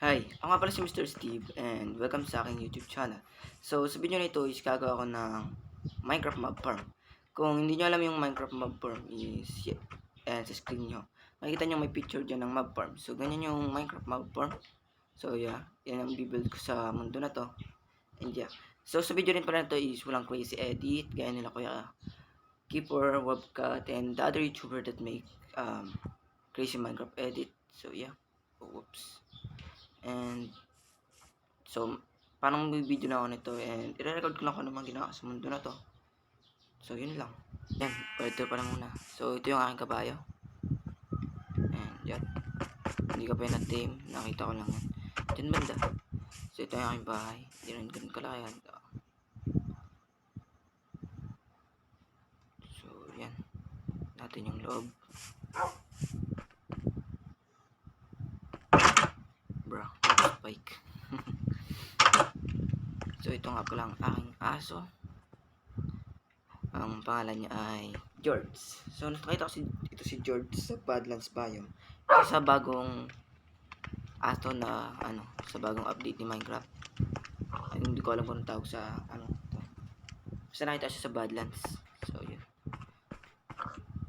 Hi, ako nga pala si Mr. Steve and welcome sa aking YouTube channel. So, sa video na ito is gagawa ko ng Minecraft Mob Farm. Kung hindi nyo alam yung Minecraft Mob Farm is, sa screen nyo, makikita nyo may picture dyan ng Mob Farm. So, ganyan yung Minecraft Mob Farm. So, yeah, yan ang bibuild ko sa mundo na to. And yeah, so sa video rin pala na to is walang crazy edit, gaya nila Kuya Keeper, Webcat, and the other YouTuber that make crazy Minecraft edit. So, yeah, whoops. And so, parang may video na ako nito and i-record ko lang kung ano mga ginawa sa mundo na to. So, yun lang. Yan, ito pa lang muna. So, ito yung aking kabayo. And, yan. Hindi ka pa yun na-tame. Nakita ko lang yan. Diyan banda. So, ito yung aking bahay. Hindi rin ganun kalaki. So, yan. Natin yung loob. Bro, spike. So, ito nga pala ang aking aso. Ang pangalan niya ay George. So, nakita ko ito si George sa Badlands Biome. Ito sa bagong ato na, sa bagong update ni Minecraft. Ay, hindi ko alam kung tawag sa, basta nakita siya sa Badlands. So, yun.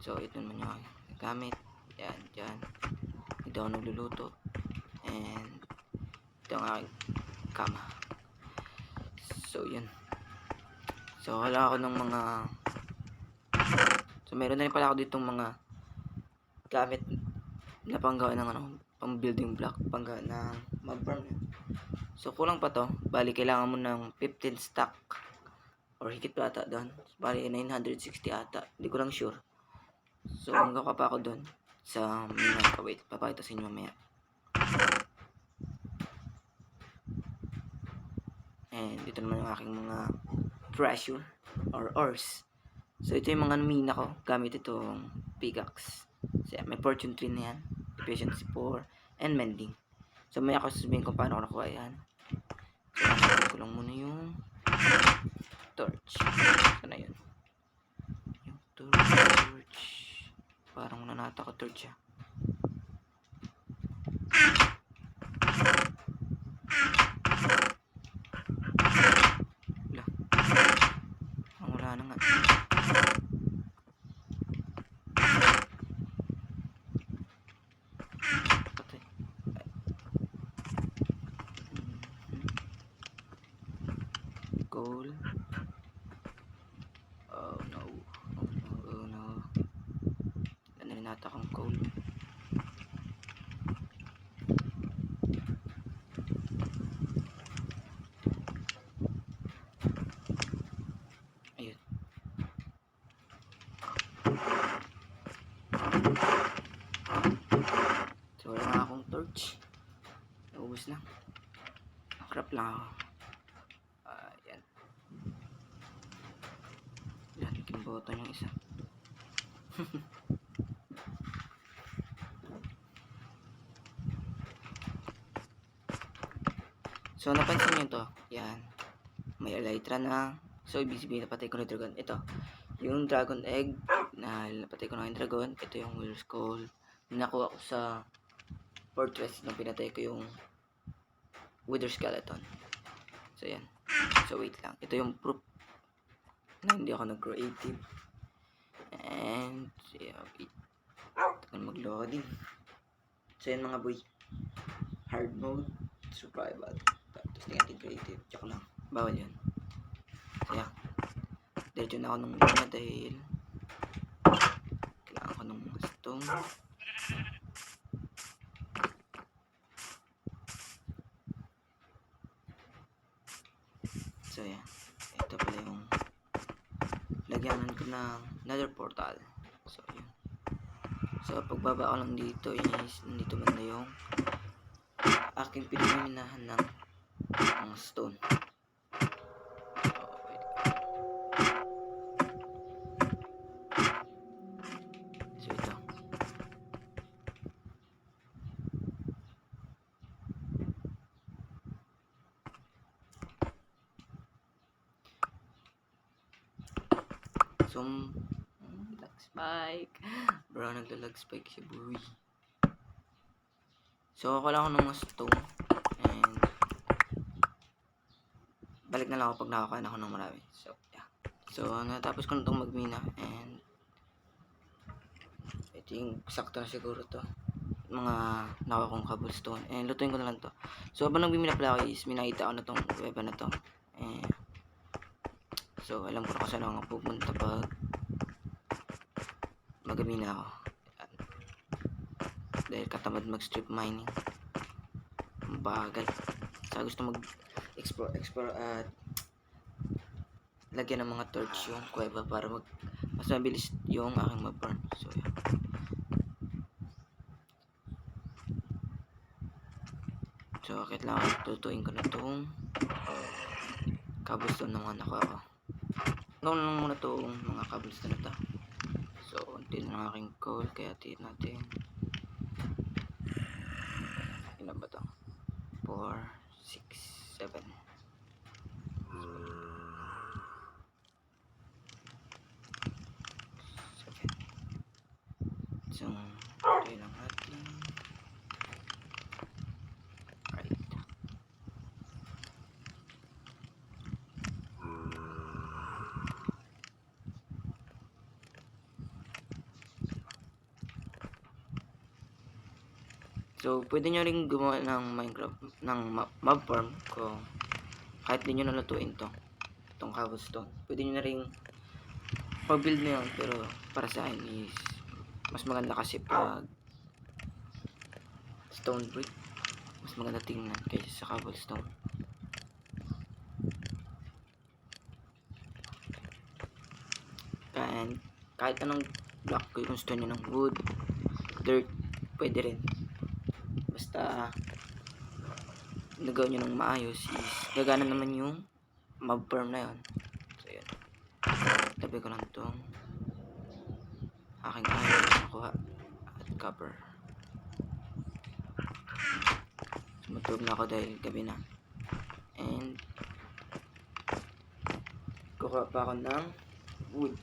So, ito naman yung gamit. Yan, dyan. Ito ako nagluluto. And, ito ang aking kama. So, yun. So, wala ako ng mga meron na rin pala ako ditong mga gamit na panggawa ng pang building block, panggawa ng mob farm. So, kulang pa to. Bali, kailangan mo ng 15 stack or higit pa ata doon. Bali, 960 ata. Hindi ko lang sure. So, magkaka pa ako doon sa mina. Wait, papakita sa inyo mamaya. And dito naman yung aking mga treasure or ores. So, ito yung mga mina ko. Gamit itong pickaxe. So, may fortune 3 na yan. Efficiency 4 and mending. So, may ako sasabihin kung paano ko nakuha yan. So, nakasabi ko lang muna yung torch. So, na yun. Yung torch. Parang nanata ko torch ya. Wala na nga. Coal. Oh no. Oh no. Ano rin nata akong coal. Ayun. So wala nga akong torch. Naubos na. Crap lang ako. Yan. Yan, kimbotan yung isa. So, napansin nyo to. Yan. May elytra na. So, ibig sabihin, napatay ko na dragon. Ito. Yung dragon egg. Na napatay ko na yung dragon. Ito yung wheel skull. Nakuha ko sa fortress nung pinatay ko yung wither skeleton. So, yan. So, wait lang. Ito yung proof na hindi ako nag-creative. And, yeah, wait. Ito mag-loading. So, yan mga boy. Hard mode. Survival. Tapos tingnan creative. Joke lang. Bawal yun. So, yan. Diretso na ako nung una dahil kailangan ko ng mga stone. So, yan. Ito pala yung lagyanan ko ng nether portal. So, yun. So, pagbaba ko lang dito is nandito banda yung aking pinaminahan ng mga stone. So, ito. So, lag spike. Bro, naglalag spike si boy. So, ako lang ako ng mga stone. na lang ako pag nakakain ako ng marami. So, yeah. So, natapos ko na itong magmina and I think sakto na siguro to. Mga nakuha kong cobblestone. And lutuin ko na lang to. So, habang nagmimina pala ako is minakita ko na tong weapon na to. And, so, alam ko na kung saan ako pupunta pag magamina ako. Dahil katamad mag-strip mining. Bagal. Sa gusto mag-explore at lagyan ng mga torch yung kuweba para mas mabilis yung aking mag-burn. So, yeah. So, akit lang ako. Tutuin ko na itong cobblestone ng mga nakuha ko. Gawin lang muna itong mga cobblestone na ito. So, unti na ng aking coal. Kaya tiin natin. Ilan ba ito? 4, 6, 7. So, okay lang natin. Right. So, pwede nyo rin gumawa ng Minecraft, ng mob farm kung kahit di nyo nalutuin to. Itong cobblestone. Pwede nyo na rin pag-build na yun, pero para sa akin is mas maganda kasi pag stone brick. Mas maganda tingnan kaysa sa cobblestone. And kahit anong block ko yung stone nyo ng wood, dirt, pwede rin. Basta nagawa nyo ng maayos is gagana naman yung mob farm na yun. So yun. Tabi ko lang itong aking iron na nakuha at copper. Matulog na ako dahil gabi na. And kukuha pa ako ng wood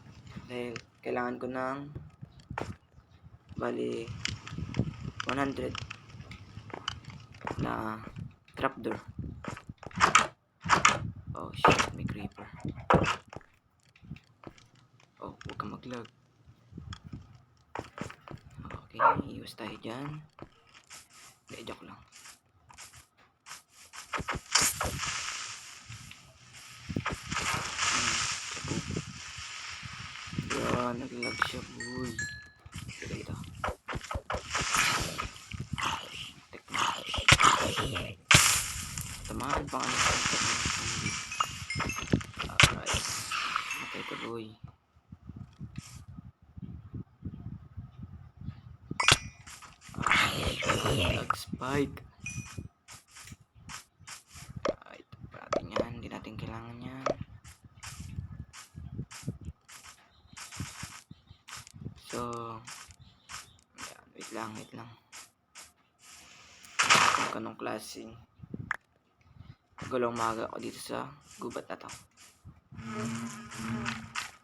dahil kailangan ko ng bali 100 na trapdoor. Oh shit, may creeper. Oh, huwag kang mag-lag. Okay, iwas tayo dyan. Hindi, joke lang. Yan, nag-lag siya, boy. Sige ito. Tamaan pa nga ng alright. Matay ka, boy. Lag spike. Ito pa natin yan. Hindi natin kailangan yan. So, yan. Wait lang. Kung kanong klaseng gulong maga ako dito sa gubat na to.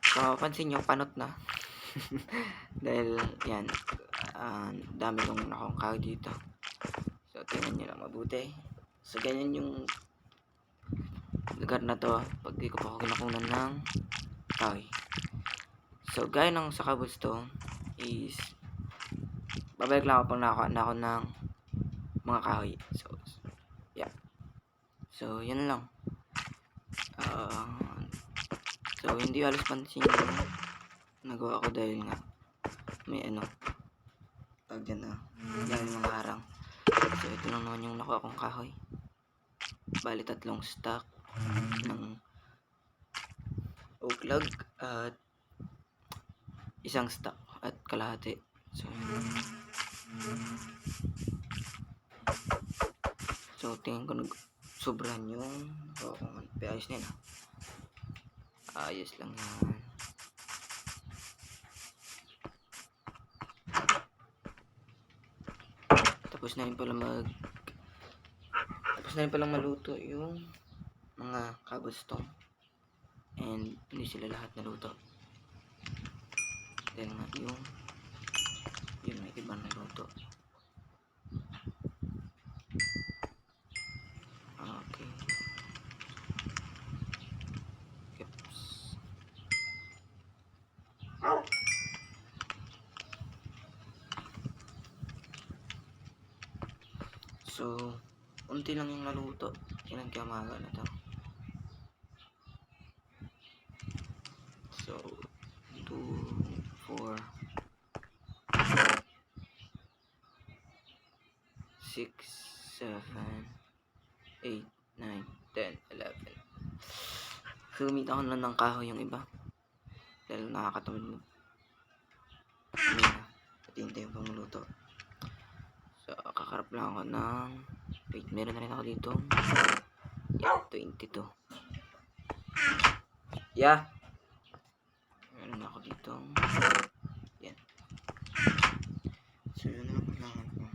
So, pansin nyo, panot na. Dahil, yan, dami kong nakongkag dito. So, tingnan nyo lang mabuti. So, ganyan yung lugar na to pag di ko pa ako kinakunan ng kahoy. So, gaya ng sa cobblestone is babalik lang ako pag nakakuha na ako ng mga kahoy. So, yeah. So, yan lang. So, hindi halos pansin yung nagawa ko dahil nga may tag dyan dahil mga harang. So, ito lang naman yung nakuha kong kahoy. Bali 3 stack ng oak log at 1 stack at kalahati. So, tingin ko sobrahan yung nakuha kong ayos nila. Ayos lang yan. Tapos na rin palang maluto yung mga cobblestone. And hindi sila lahat naluto. Dahil nga yung may ibang naluto. Okay. So, unti lang yung naluto. Ilan kaya maga na to? So, 2, 4, 6, 7, 8, 9, 10, 11. Sumita ko na ng kahoy yung iba. Dahil nakakatamad mo. Hindi na. Patintay yung pangluto. So, kakarap lang ako ng... Wait, meron na rin ako dito. Yeah, 22. Yeah! Meron ako dito. Yan. So, yun lang kailangan ko.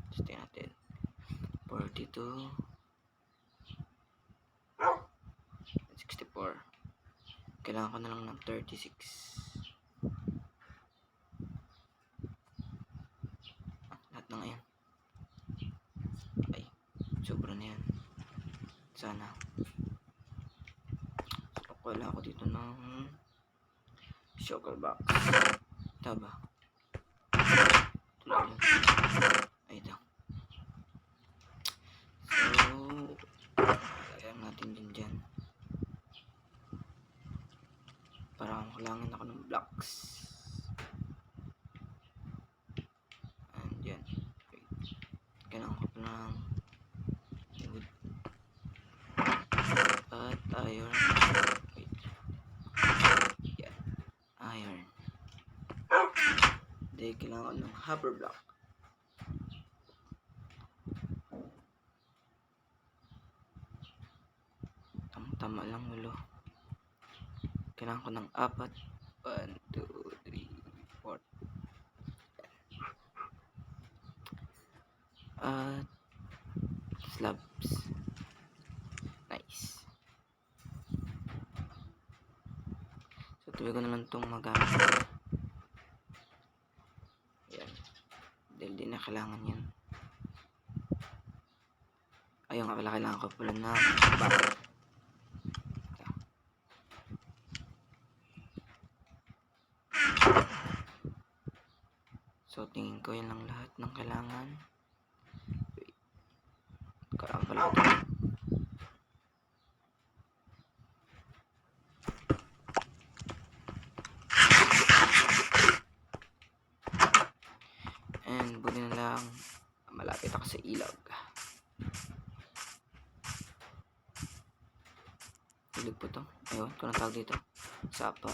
Stay natin. 42. 64. Kailangan ko na lang ng 36. Lahat na ngayon. Ay, sobra na yan. Sana. So, kailangan ko dito ng sugar box. Taba. Tulad lang. Ay, ito. So, kailangan natin dyan. Parang kailangan ako ng blocks. And yan. Wait. Kailangan ko pa ng wood. At iron. Wait. Yan. Iron. Hindi, kailangan ko ng hopper block. Tama lang ulo. Kailangan ko ng 4. 1, 2, 3, 4. At slabs. Nice. So, tuloy ko na lang itong magamit. Yan. Dahil di na kailangan yan. Ayun nga pala, kailangan ko pala na bakit. So, tingin ko yan lang lahat ng kailangan. Wait. Kailangan pala ito. And, buti na lang malapit ako sa ilog. Ilog po to. Ayun, kung ang tawag dito. Sapa.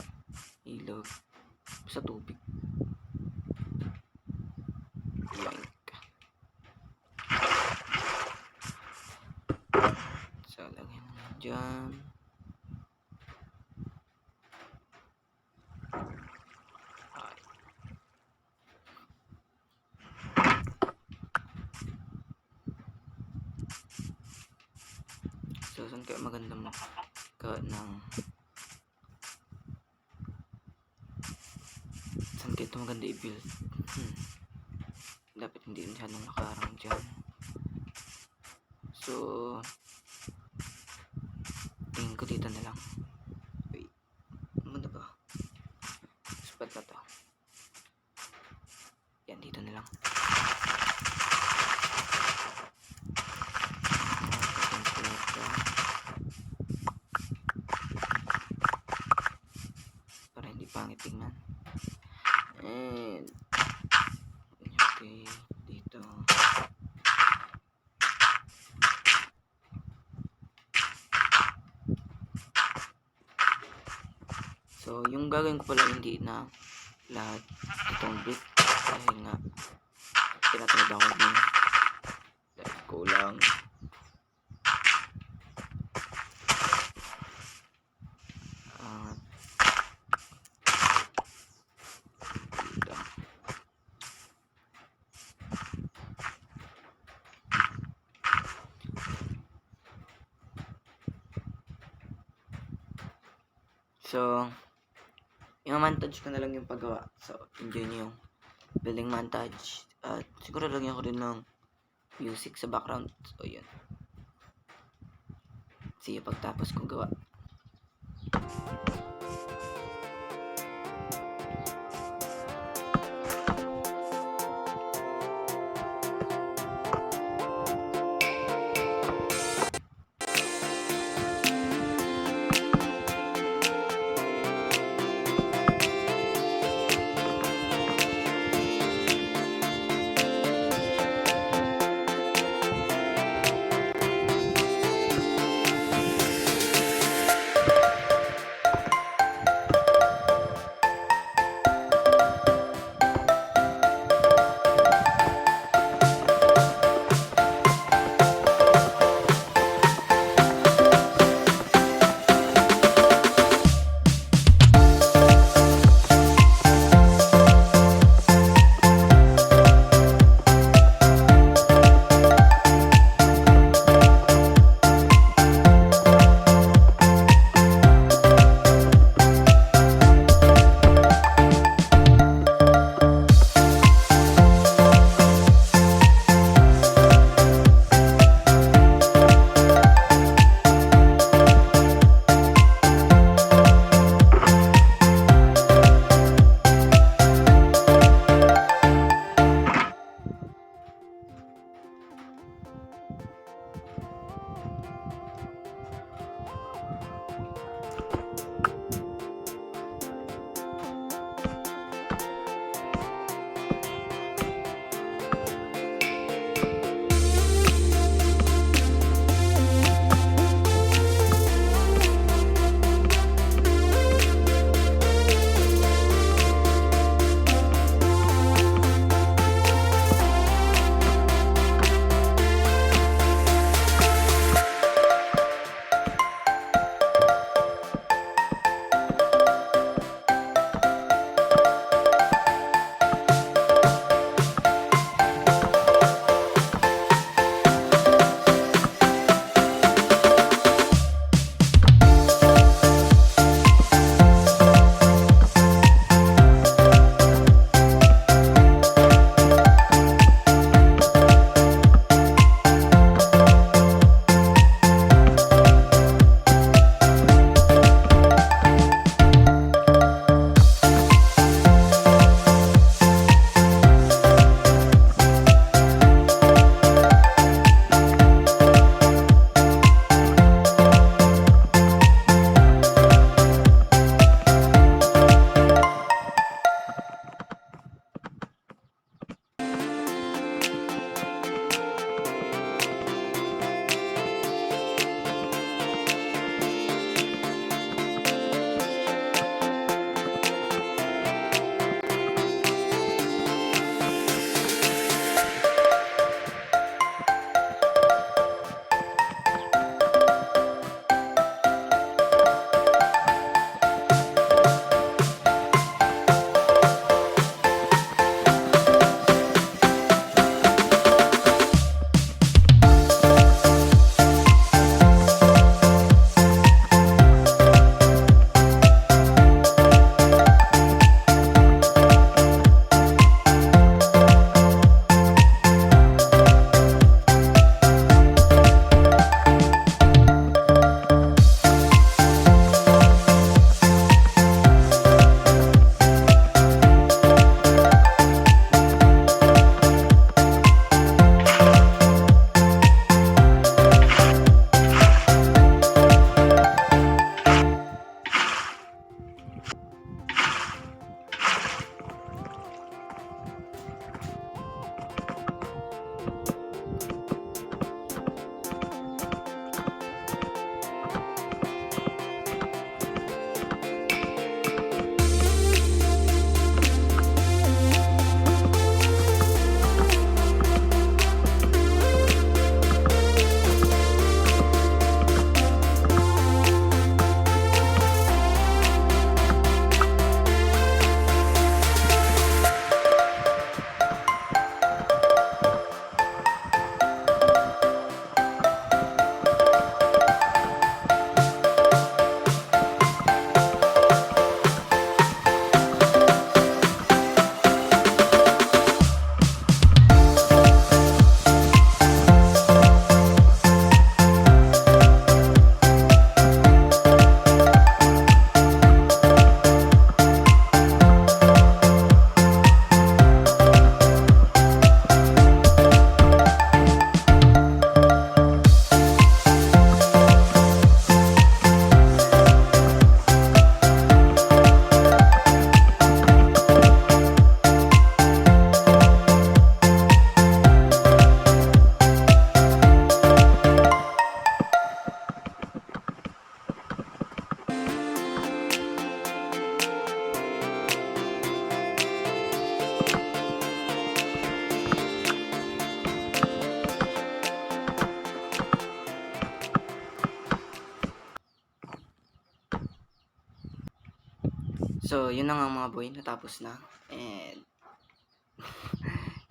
Ilog. Sa tubig. So, lagyan mo dyan. Ay. So, saan kaya maganda mo ka ng saan kaya ito maganda i-build? Dapat hindi masyadong nakarang dyan. So, tingin ko dito na lang. Wait. Ano ba? Spot na to. Yan, dito na lang. Para hindi pangit tingnan. And okay, dito. So, yung gagawin ko pala hindi na lahat itong brick dahil nga tinatamad ako din dahil kulang. Dito. So, yung montage ko na lang yung paggawa. So, enjoy nyo yung building montage. At siguro lagyan ko rin ng music sa background. So, yun. See you pagtapos kong gawa. So, yun na nga mga boy, natapos na. And,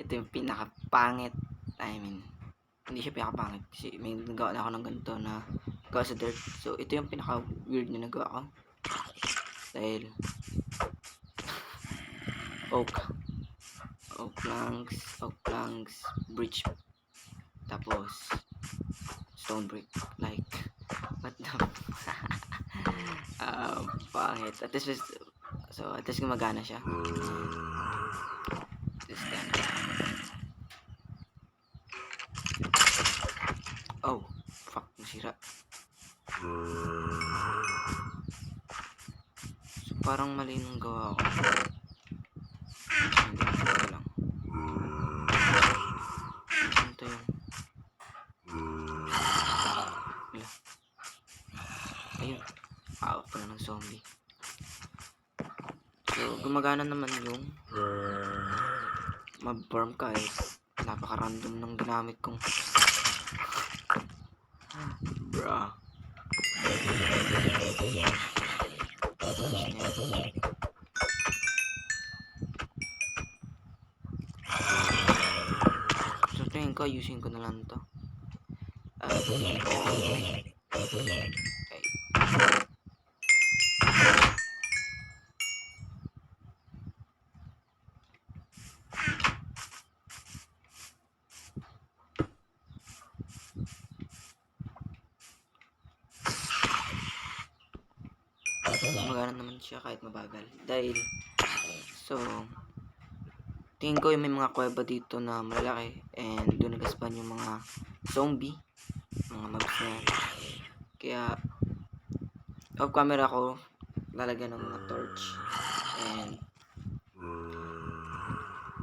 ito yung pinakapangit. I mean, hindi siya pinakapangit. Kasi may nagawa na ako ng ganito na gawa sa dirt. So, ito yung pinaka-weird na nagawa ko. Dahil, oak planks, bridge, tapos, stone brick. Like, what the pangit. At least, so, at least gumagana siya. At least, oh, fuck, nasira. So, parang mali nung gawa ko. Hindi, ito lang. Ito yung... Wala. Ayun. Out pala ng zombie. So, gumagana naman yung mob farm kahit napaka-random ng ginamit kong bruh. So, tingin ko, ayusin ko na lang to. Okay. Gumagana naman siya kahit mabagal. Dahil, so, tingin ko yung may mga kuweba dito na malalaki and doon nag-spawn yung mga zombie, mga mobs na yan. Kaya, off camera ko, lalagyan ng mga torch and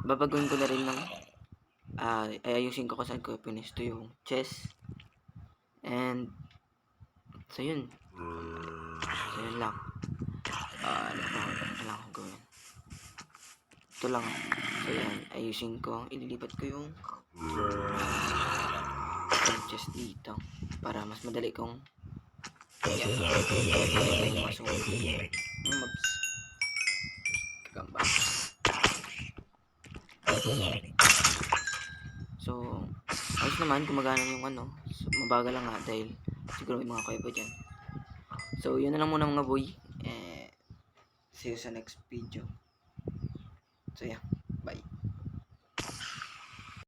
babaguhin ko na rin ng ayusin ko kung saan ko pinisto yung chest and so yun lang ano lang ko gawin ito lang. So yan, ayusin ko, ililipat ko yung chest dito para mas madali kong yung mga zombie yung mobs kagamba. So, ayos naman, gumagana yung ano. So, mabagal lang nga dahil siguro may mga kuweba dyan. So, yun na lang muna mga boy. See you sa next video. So, yeah.